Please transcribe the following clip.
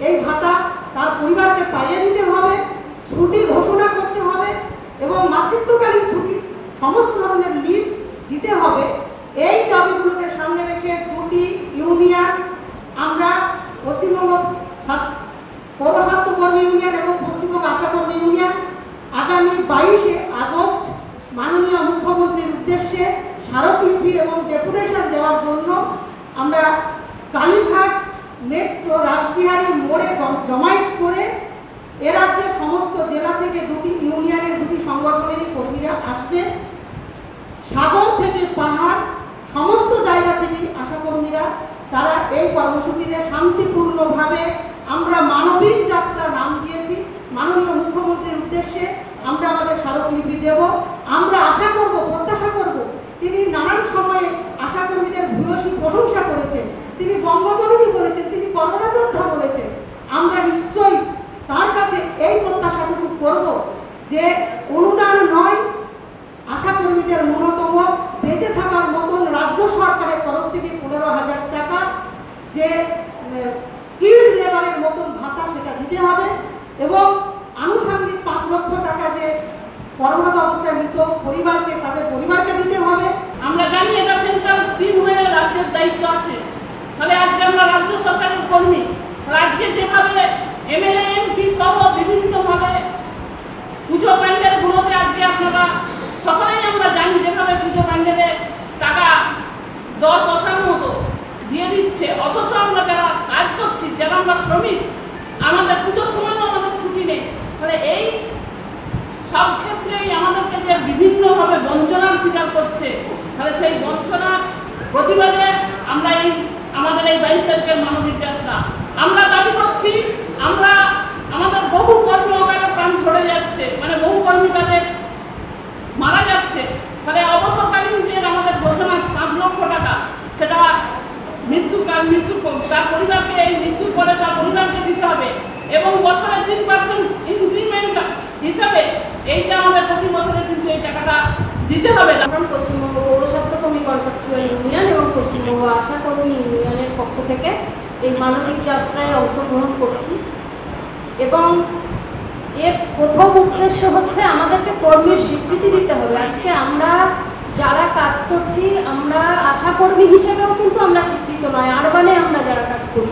এই ভাতা তার পরিবারকে পাইয়ে দিতে হবে, ছুটি ঘোষণা করতে হবে এবং মাতৃত্বকালীন ছুটি সমস্ত ধরনের লিভ দিতে হবে। এই দাবিগুলোকে সামনে রেখে দুটি ইউনিয়ন, আমরা পশ্চিমবঙ্গ পৌর স্বাস্থ্যকর্মী ইউনিয়ন এবং পশ্চিমবঙ্গ আশাকর্মী ইউনিয়ন আগামী 22শে আগস্ট মাননীয় মুখ্যমন্ত্রীর উদ্দেশ্যে স্মারকলিপি এবং ডেপুটেশন দেওয়ার জন্য আমরা কালীঘাট মেট্রো রাসবিহারী মোড়ে জমায়েত করে এ রাজ্যের সমস্ত জেলা থেকে দুটি ইউনিয়নের দুটি সংগঠনেরই কর্মীরা আসবে। সাগর থেকে পাহাড় সমস্ত জায়গা থেকে আশাকর্মীরা তারা এই কর্মসূচিতে শান্তিপূর্ণভাবে, আমরা মানবিক যাত্রা নাম দিয়েছি, মাননীয় মুখ্যমন্ত্রীর উদ্দেশ্যে আমরা আমাদের স্মারকলিপি দেব। আমরা আশা করব, প্রত্যাশা করব, তিনি নানান সময়ে আশাকর্মীদের ভূয়সী প্রশংসা করেছেন, তিনি বঙ্গজননী বলেছেন, তিনি করোনা যোদ্ধা বলেছেন। আমরা নিশ্চয়ই তার কাছে এই প্রত্যাশাটুকু করব যে অনুদান নয়, আশাকর্মীদের ন্যূনতম বেঁচে থাকার মতন রাজ্য সরকারের তরফ থেকে 15,000 টাকা যে স্কিল্ড লেবারের মতন ভাতা সেটা দিতে হবে এবং আনুষঙ্গিক 5 লক্ষ টাকা যে করোনা অবস্থায় মৃত পরিবারকে তাদের পরিবারকে দিতে হবে। আমরা জানি এটা সেন্ট্রাল স্কিম হয়ে রাজ্যের দায়িত্ব আছে, তাহলে আজকে আমরা রাজ্য সরকারের কর্মী, আজকে যেভাবে এমএলএ এমপি সহ বিভিন্নভাবে পুজো প্যান্ডেলগুলোতে আজকে আপনারা সকলেই আমরা জানি যেভাবে পুজো প্যান্ডেলে টাকা দর কষার মতো দিয়ে দিচ্ছে, অথচ আমরা যারা কাজ করছি, যারা আমরা শ্রমিক, আমাদের পুজোর সময়ও আমাদের ছুটি নেই। তাহলে এই সব ক্ষেত্রেই আমাদেরকে যে বিভিন্নভাবে বঞ্চনার শিকার করছে, তাহলে সেই বঞ্চনার প্রতিবাদে আমরা আমাদের এই 22 তারিখের মানবিক যাত্রা আমরা দাবি করছি। আমরা আমাদের বহু কর্মী অকালে প্রাণ ঝরে যাচ্ছে, মানে বহু কর্মী তাদের মারা যাচ্ছে, তাহলে অবসরকালীন যে আমাদের ঘোষণা 5 লক্ষ টাকা, সেটা মৃত্যু তার পরিবারকে, এই মৃত্যুর পরে তার পরিবারকে দিতে হবে এবং বছরে 3% ইনক্রিমেন্ট হিসাবে এইটা আমাদের প্রতি বছরে কিন্তু এই টাকাটা দিতে হবে। পশ্চিমবঙ্গ পৌর স্বাস্থ্যকর্মী কন্ট্রাকচুয়াল ইউনিয়ন এবং পশ্চিমবঙ্গ আশাকর্মী ইউনিয়নের পক্ষ থেকে এই মানবিক যাত্রায় অংশগ্রহণ করছি এবং এর প্রথম উদ্দেশ্য হচ্ছে আমাদেরকে কর্মীর স্বীকৃতি দিতে হবে। আজকে আমরা যারা কাজ করছি, আমরা আশাকর্মী হিসেবেও কিন্তু আমরা স্বীকৃত নয়, আরবানে আমরা যারা কাজ করি।